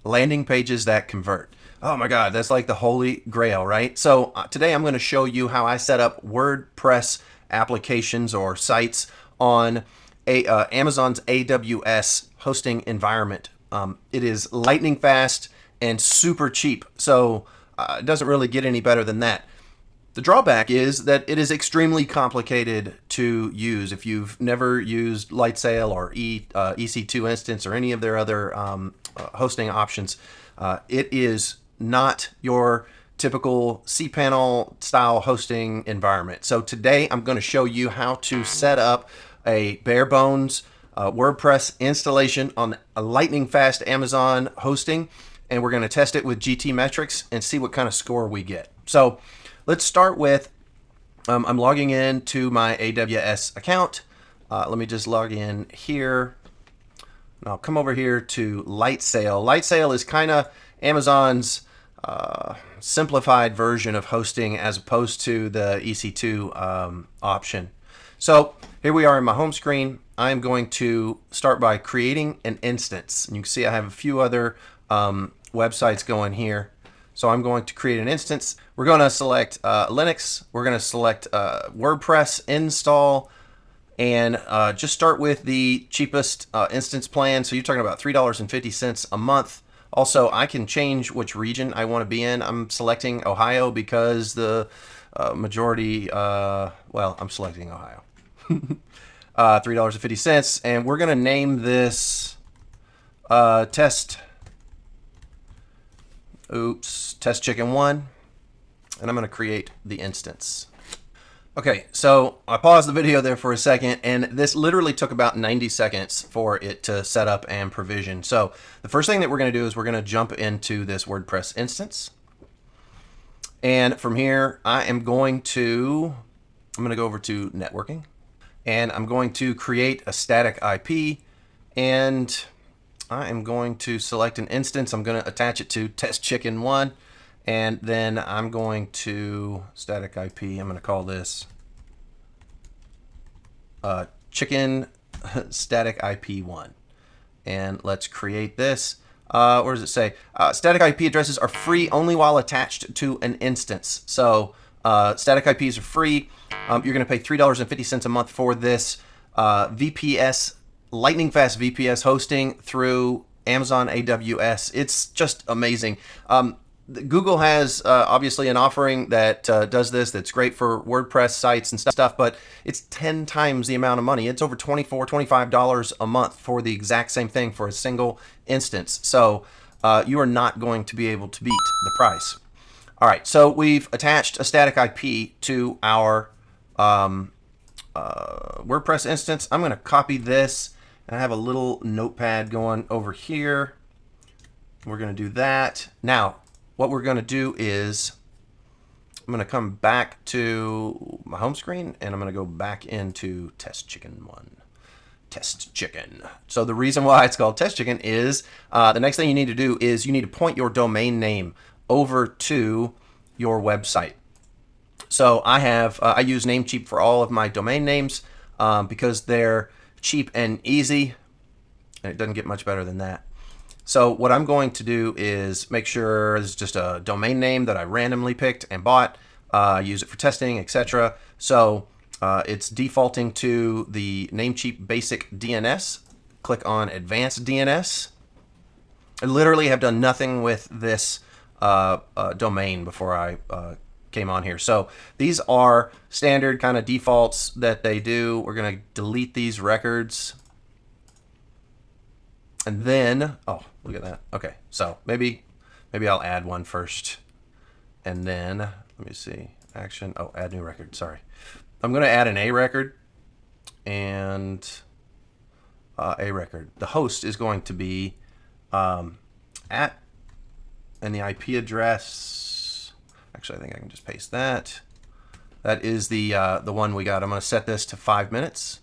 landing pages that convert. Oh my God, that's like the holy grail, right? So today I'm going to show you how I set up WordPress applications or sites on Amazon's AWS hosting environment. It is lightning fast and super cheap, so it doesn't really get any better than that. The drawback is that it is extremely complicated to use. If you've never used Lightsail or EC2 instance or any of their other hosting options, it is not your typical cPanel style hosting environment. So today I'm going to show you how to set up a bare bones WordPress installation on a lightning fast Amazon hosting, and we're going to test it with GT metrics and see what kind of score we get. So let's start with, I'm logging in to my AWS account. Let me just log in here. And I'll come over here to Lightsail. Lightsail is kind of Amazon's simplified version of hosting as opposed to the EC2 option. So here we are in my home screen. I'm going to start by creating an instance. And you can see I have a few other websites going here. So I'm going to create an instance. We're going to select Linux. We're going to select WordPress install, and just start with the cheapest instance plan. So you're talking about $3.50 a month. Also, I can change which region I want to be in. I'm selecting Ohio because the majority, well, I'm selecting Ohio. $3.50, and we're going to name this test chicken 1, and I'm going to create the instance. Okay, so I paused the video there for a second, and this literally took about 90 seconds for it to set up and provision. So the first thing that we're going to do is we're going to jump into this WordPress instance. And from here, I'm going to go over to networking, and I'm going to create a static IP, and I am going to select an instance. I'm going to attach it to test chicken 1. And then I'm going to static IP. I'm going to call this chicken static IP 1. And let's create this. Where does it say? Static IP addresses are free only while attached to an instance. So static IPs are free. You're going to pay $3.50 a month for this VPS, lightning fast VPS hosting through Amazon AWS. It's just amazing. Google has obviously an offering that does this, that's great for WordPress sites and stuff, but it's 10 times the amount of money. It's over $24, $25 a month for the exact same thing for a single instance. So you are not going to be able to beat the price. All right, so we've attached a static IP to our WordPress instance. I'm going to copy this, and I have a little notepad going over here. We're going to do that. Now, what we're going to do is I'm going to come back to my home screen, and I'm going to go back into test chicken 1. Test chicken. So the reason why it's called test chicken is the next thing you need to do is you need to point your domain name over to your website. So I use Namecheap for all of my domain names because they're cheap and easy, and it doesn't get much better than that. So what I'm going to do is make sure it's just a domain name that I randomly picked and bought, use it for testing, etc. So it's defaulting to the Namecheap basic DNS. Click on advanced DNS. I literally have done nothing with this domain before I came on here. So these are standard kind of defaults that they do. We're going to delete these records. And then, oh, look at that. Okay, so maybe I'll add one first. And then, let me see, action, oh, add new record, sorry. I'm gonna add an A record and A record. The host is going to be at, and the IP address, actually I think I can just paste that. That is the one we got. I'm gonna set this to 5 minutes,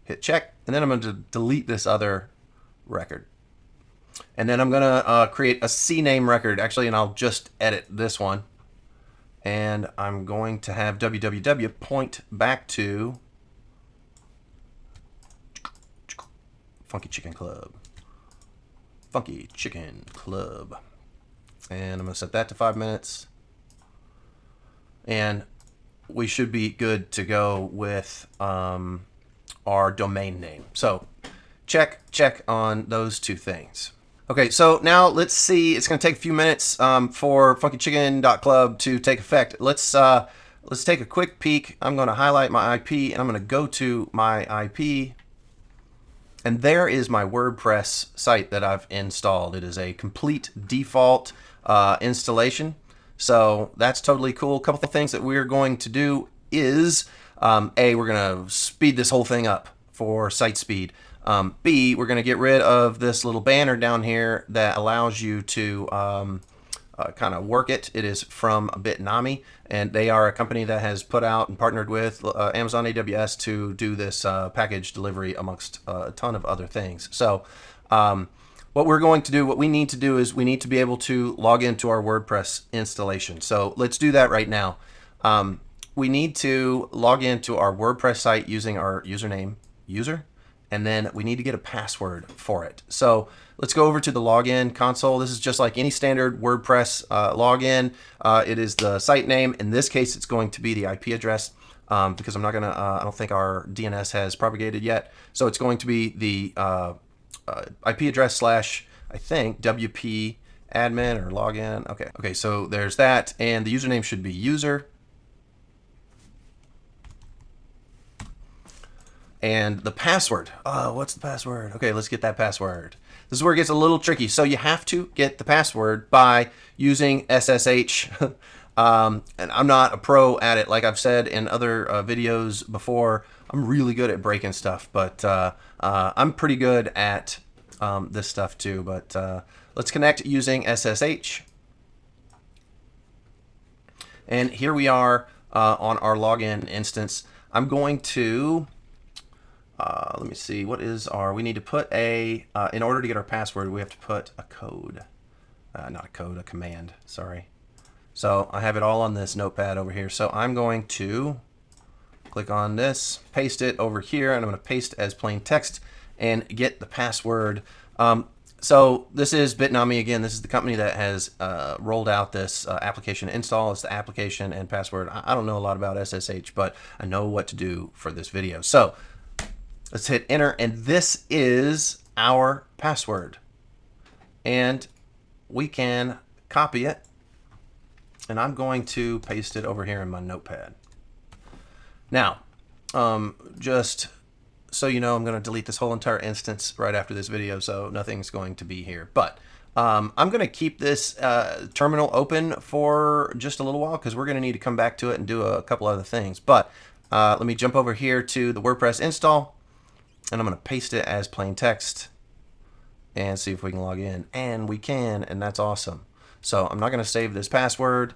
hit check, and then I'm gonna delete this other record. And then I'm gonna create a CNAME record, actually, and I'll just edit this one. And I'm going to have www point back to Funky Chicken Club. Funky Chicken Club. And I'm going to set that to 5 minutes. And we should be good to go with our domain name. So check on those two things. Okay, so now let's see. It's going to take a few minutes for funkychicken.club to take effect. Let's take a quick peek. I'm going to highlight my IP, and I'm going to go to my IP. And there is my WordPress site that I've installed. It is a complete default installation. So that's totally cool. A couple of things that we're going to do is, A, we're going to speed this whole thing up for site speed. B, we're going to get rid of this little banner down here that allows you to kind of work it. It is from bitnami, and they are a company that has put out and partnered with Amazon AWS to do this package delivery amongst a ton of other things. So what we need to do is we need to be able to log into our WordPress installation. So let's do that right now. We need to log into our WordPress site using our username, and then we need to get a password for it. So let's go over to the login console. This is just like any standard WordPress login. It is the site name. In this case, it's going to be the IP address because I don't think our DNS has propagated yet. So it's going to be the IP address / I think WP admin or login. Okay, so there's that, and the username should be user. And the password, what's the password? Okay, let's get that password. This is where it gets a little tricky. So you have to get the password by using SSH. And I'm not a pro at it. Like I've said in other videos before, I'm really good at breaking stuff, but I'm pretty good at this stuff too. But let's connect using SSH. And here we are on our login instance. I'm going to... let me see, we need to put in order to get our password, we have to put a code, not a code, a command, sorry. So I have it all on this notepad over here. So I'm going to click on this, paste it over here, and I'm going to paste as plain text and get the password. So this is Bitnami again. This is the company that has rolled out this application install. It's the application and password. I don't know a lot about SSH, but I know what to do for this video. So let's hit enter, and this is our password. And we can copy it, and I'm going to paste it over here in my notepad. Now, just so you know, I'm going to delete this whole entire instance right after this video, so nothing's going to be here. But I'm going to keep this terminal open for just a little while because we're going to need to come back to it and do a couple other things. But let me jump over here to the WordPress install, and I'm going to paste it as plain text and see if we can log in. And we can, and that's awesome. So I'm not going to save this password.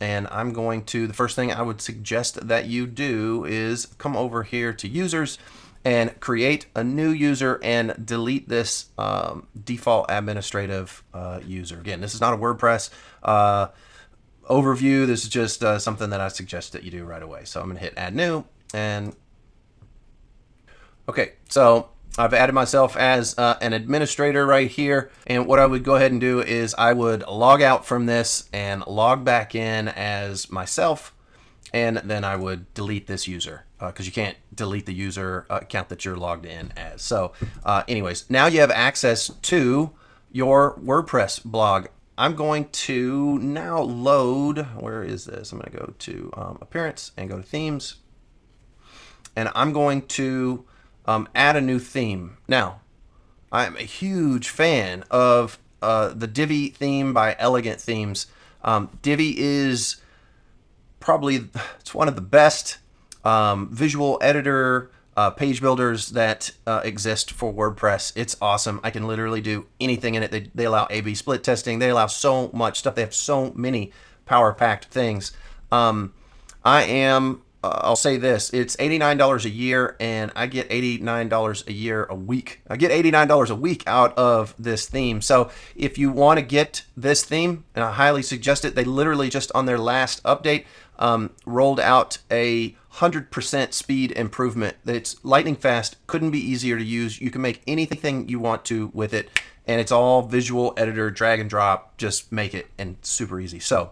And I'm going to, the first thing I would suggest that you do is come over here to users and create a new user and delete this default administrative user. Again, this is not a WordPress overview. This is just something that I suggest that you do right away. So I'm going to hit add new, and okay, so I've added myself as an administrator right here, and what I would go ahead and do is I would log out from this and log back in as myself, and then I would delete this user because you can't delete the user account that you're logged in as. So anyways, now you have access to your WordPress blog. I'm going to now load, where is this? I'm going to go to Appearance and go to Themes, and I'm going to add a new theme. Now, I'm a huge fan of the Divi theme by Elegant Themes. Divi is probably, it's one of the best visual editor page builders that exist for WordPress. It's awesome. I can literally do anything in it. They allow A/B split testing. They allow so much stuff. They have so many power-packed things. I'll say this, it's $89 a year, and I get $89 a year a week. I get $89 a week out of this theme. So if you want to get this theme, and I highly suggest it, they literally just on their last update rolled out a 100% speed improvement. It's lightning fast, couldn't be easier to use. You can make anything you want to with it, and it's all visual editor, drag and drop, just make it, and super easy. So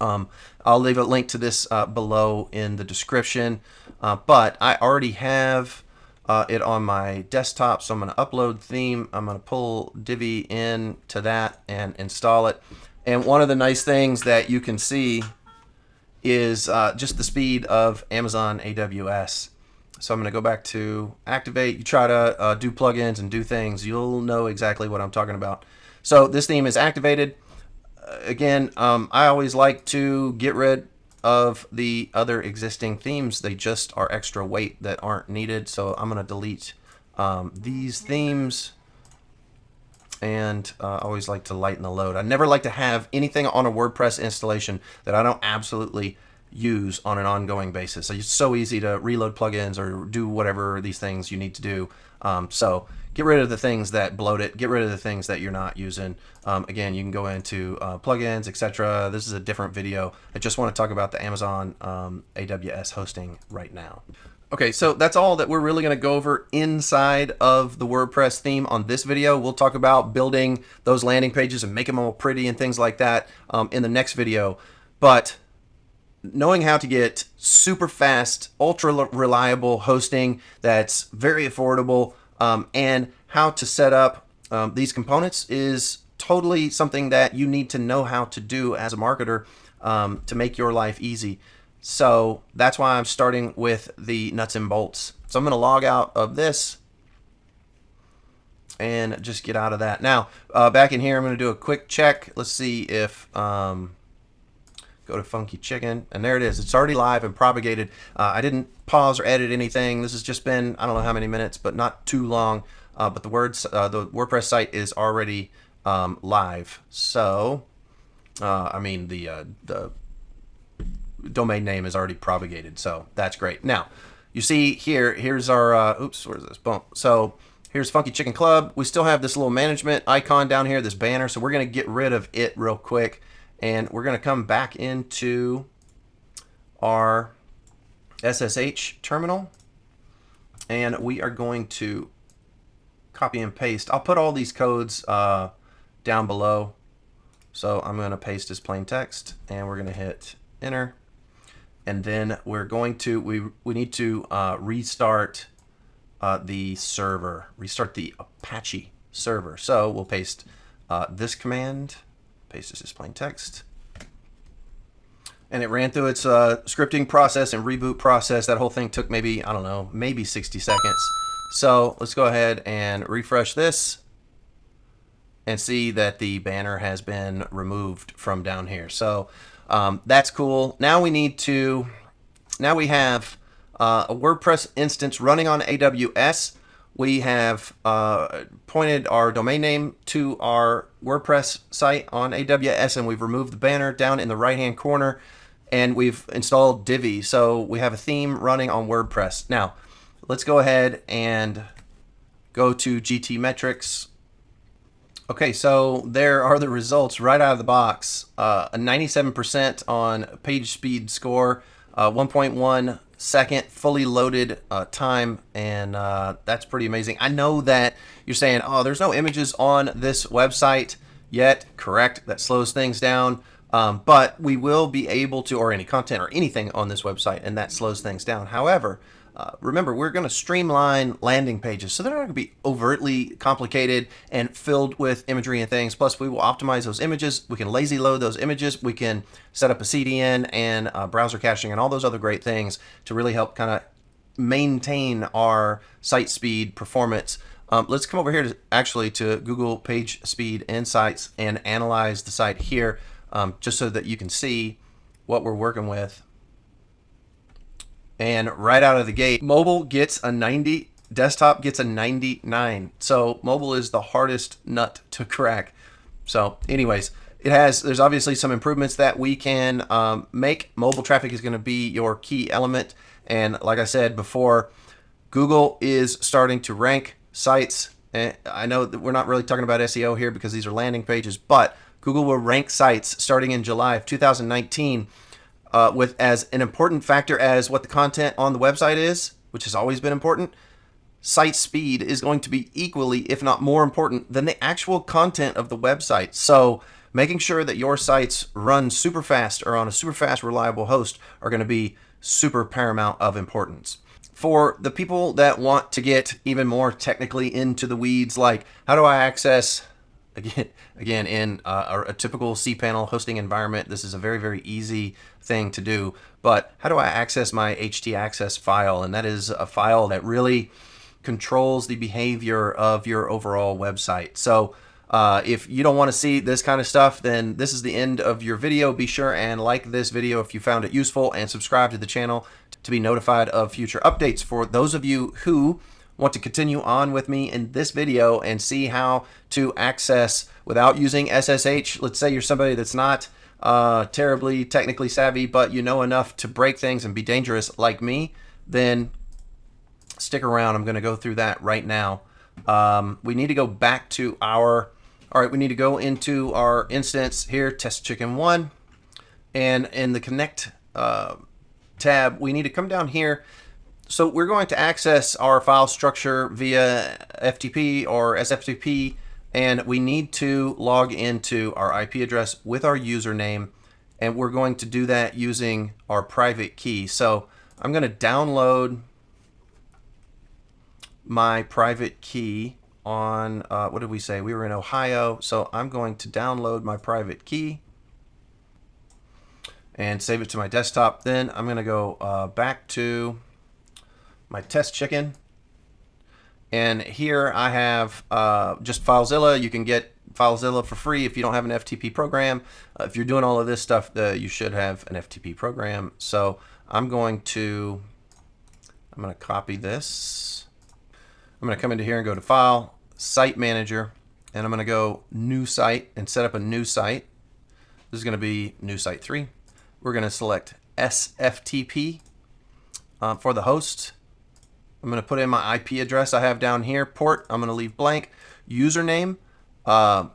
I'll leave a link to this below in the description, but I already have it on my desktop, so I'm going to upload theme. I'm going to pull Divi in to that and install it. And one of the nice things that you can see is just the speed of Amazon AWS. So I'm going to go back to Activate. You try to do plugins and do things, you'll know exactly what I'm talking about. So this theme is activated. Again, I always like to get rid of the other existing themes. They just are extra weight that aren't needed. So I'm going to delete these themes. And I always like to lighten the load. I never like to have anything on a WordPress installation that I don't absolutely use on an ongoing basis. So it's so easy to reload plugins or do whatever these things you need to do. So get rid of the things that bloat it. Get rid of the things that you're not using. Again, you can go into plugins, etc. This is a different video. I just want to talk about the Amazon AWS hosting right now. Okay, so that's all that we're really going to go over inside of the WordPress theme on this video. We'll talk about building those landing pages and make them all pretty and things like that in the next video. But knowing how to get super fast, ultra reliable hosting that's very affordable, and how to set up these components is totally something that you need to know how to do as a marketer to make your life easy. So that's why I'm starting with the nuts and bolts. So I'm going to log out of this and just get out of that. Now, back in here, I'm going to do a quick check. Let's see if, go to Funky Chicken, and there it is. It's already live and propagated. I didn't pause or edit anything. This has just been, I don't know how many minutes, but not too long. But the WordPress site is already live. So, I mean, the domain name is already propagated, so that's great. Now, you see here's our, oops, where's this? Boom. So here's Funky Chicken Club. We still have this little management icon down here, this banner, so we're going to get rid of it real quick, and we're going to come back into our SSH terminal, and we are going to copy and paste. I'll put all these codes down below, so I'm going to paste as plain text, and we're going to hit enter. And then we're going to, we need to restart the server, restart the Apache server. So we'll paste this command, paste this as plain text. And it ran through its scripting process and reboot process. That whole thing took maybe, I don't know, maybe 60 seconds. So let's go ahead and refresh this and see that the banner has been removed from down here. So that's cool. Now we need to, now we have a WordPress instance running on AWS. We have pointed our domain name to our WordPress site on AWS, and we've removed the banner down in the right hand corner, and we've installed Divi. So we have a theme running on WordPress. Now let's go ahead and go to GT metrics. Okay, so there are the results right out of the box. A 97% on page speed score, 1.1 second fully loaded time, and that's pretty amazing. I know that you're saying, oh, there's no images on this website yet. Correct, that slows things down, but we will be able to, or any content or anything on this website, and that slows things down. However, remember, we're going to streamline landing pages, so they're not going to be overtly complicated and filled with imagery and things. Plus, we will optimize those images. We can lazy load those images. We can set up a CDN and browser caching and all those other great things to really help kind of maintain our site speed performance. Let's come over here to Google Page Speed Insights and analyze the site here, just so that you can see what we're working with. And right out of the gate, mobile gets a 90, desktop gets a 99. So mobile is the hardest nut to crack. So anyways, there's obviously some improvements that we can make. Mobile traffic is going to be your key element. And like I said before, Google is starting to rank sites. And I know that we're not really talking about SEO here because these are landing pages, but Google will rank sites starting in July of 2019 with as an important factor as what the content on the website is, which has always been important, site speed is going to be equally, if not more important than the actual content of the website. So making sure that your sites run super fast or on a super fast, reliable host are going to be super paramount of importance. For the people that want to get even more technically into the weeds, like how do I access, again in a typical cPanel hosting environment, this is a very, very easy thing to do. But how do I access my htaccess file? And that is a file that really controls the behavior of your overall website. So if you don't want to see this kind of stuff, then this is the end of your video. Be sure and like this video if you found it useful, and subscribe to the channel to be notified of future updates. For those of you who want to continue on with me in this video and see how to access without using SSH, let's say you're somebody that's not terribly technically savvy, but you know enough to break things and be dangerous like me, then stick around. I'm going to go through that right now. We need to go back to our, all right, we need to go into our instance here, test chicken 1, and in the connect tab, we need to come down here. So we're going to access our file structure via FTP or SFTP, and we need to log into our IP address with our username, and we're going to do that using our private key. So I'm going to download my private key on, what did we say? We were in Ohio, so I'm going to download my private key and save it to my desktop. Then I'm going to go back to my test chicken, and here I have just FileZilla. You can get FileZilla for free if you don't have an FTP program. If you're doing all of this stuff, you should have an FTP program. So I'm going to copy this. I'm going to come into here and go to File, Site Manager, and I'm going to go New Site and set up a new site. This is going to be new site 3. We're going to select SFTP for the host. I'm going to put in my IP address I have down here. Port, I'm going to leave blank. Username, I'm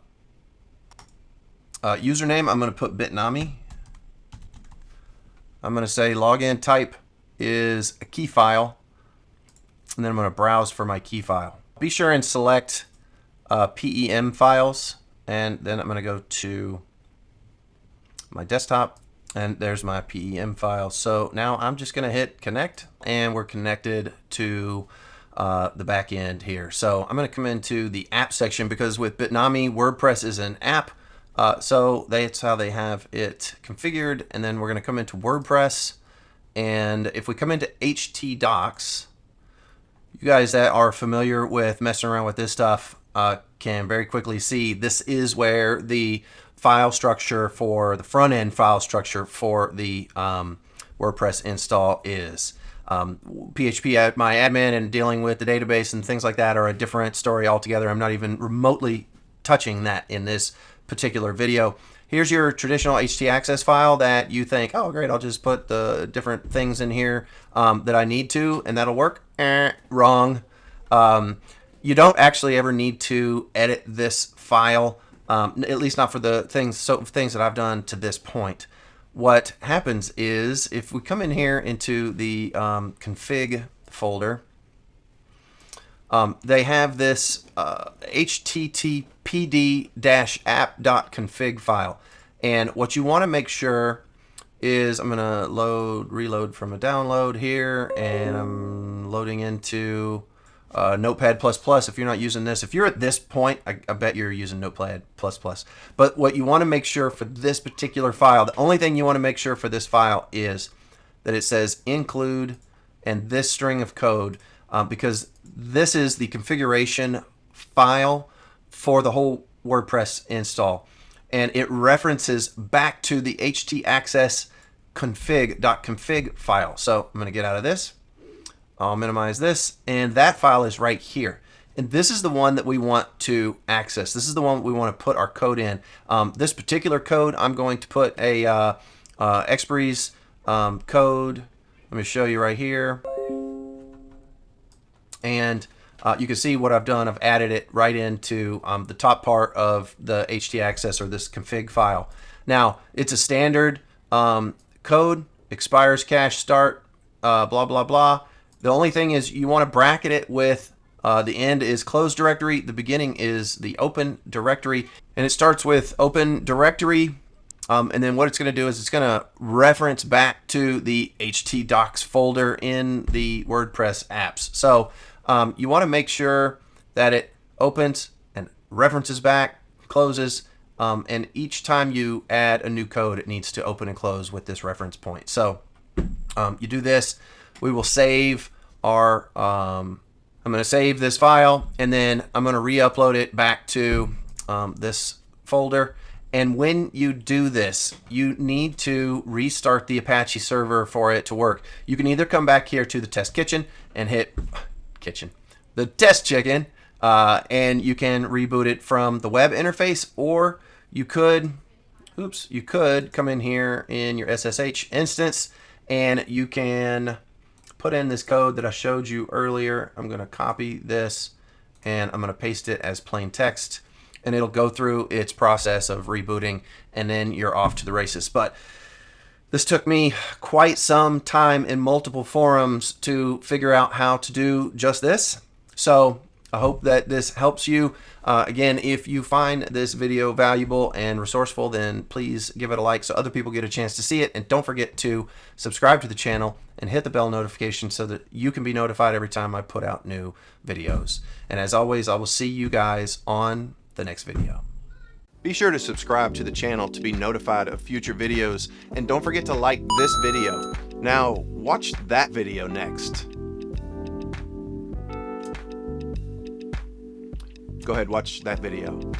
going to put bitnami. I'm going to say login type is a key file, and then I'm going to browse for my key file. Be sure and select PEM files, and then I'm going to go to my desktop, and there's my PEM file. So now I'm just going to hit connect, and we're connected to the back end here. So I'm going to come into the app section, because with Bitnami, WordPress is an app. So that's how they have it configured. And then we're going to come into WordPress. And if we come into htdocs, you guys that are familiar with messing around with this stuff can very quickly see this is where the file structure for the front end file structure for the WordPress install is. PHP, my admin, and dealing with the database and things like that are a different story altogether. I'm not even remotely touching that in this particular video. Here's your traditional htaccess file that you think, oh great, I'll just put the different things in here that I need to, and that'll work. Wrong. You don't actually ever need to edit this file, at least not for the things that I've done to this point. What happens is if we come in here into the config folder, they have this httpd-app.config file. And what you want to make sure is, I'm going to reload from a download here, and I'm loading into Notepad++. If you're not using this, if you're at this point, I bet you're using Notepad++. But what you want to make sure for this particular file, the only thing you want to make sure for this file is that it says include and this string of code, because this is the configuration file for the whole WordPress install, and it references back to the htaccess config.config file. So I'm going to get out of this. I'll minimize this, and that file is right here. And this is the one that we want to access. This is the one we want to put our code in. This particular code, I'm going to put a Expiry's code. Let me show you right here. And you can see what I've done. I've added it right into the top part of the htaccess or this config file. Now, it's a standard code, expires cache start, blah, blah, blah. The only thing is you want to bracket it with the end is closed directory, the beginning is the open directory, and it starts with open directory. And then what it's going to do is it's going to reference back to the htdocs folder in the WordPress apps. So you want to make sure that it opens and references back, closes, and each time you add a new code, it needs to open and close with this reference point. So you do this, we will save our, I'm going to save this file, and then I'm going to re-upload it back to this folder. And when you do this, you need to restart the Apache server for it to work. You can either come back here to the test kitchen and hit the test chicken, and you can reboot it from the web interface, or you could, you could come in here in your SSH instance and you can put in this code that I showed you earlier. I'm going to copy this and I'm going to paste it as plain text, and it'll go through its process of rebooting, and then you're off to the races. But this took me quite some time in multiple forums to figure out how to do just this. So I hope that this helps you. Again, if you find this video valuable and resourceful, then please give it a like so other people get a chance to see it. And don't forget to subscribe to the channel and hit the bell notification so that you can be notified every time I put out new videos. And as always, I will see you guys on the next video. Be sure to subscribe to the channel to be notified of future videos, and don't forget to like this video. Now watch that video next. Go ahead, watch that video.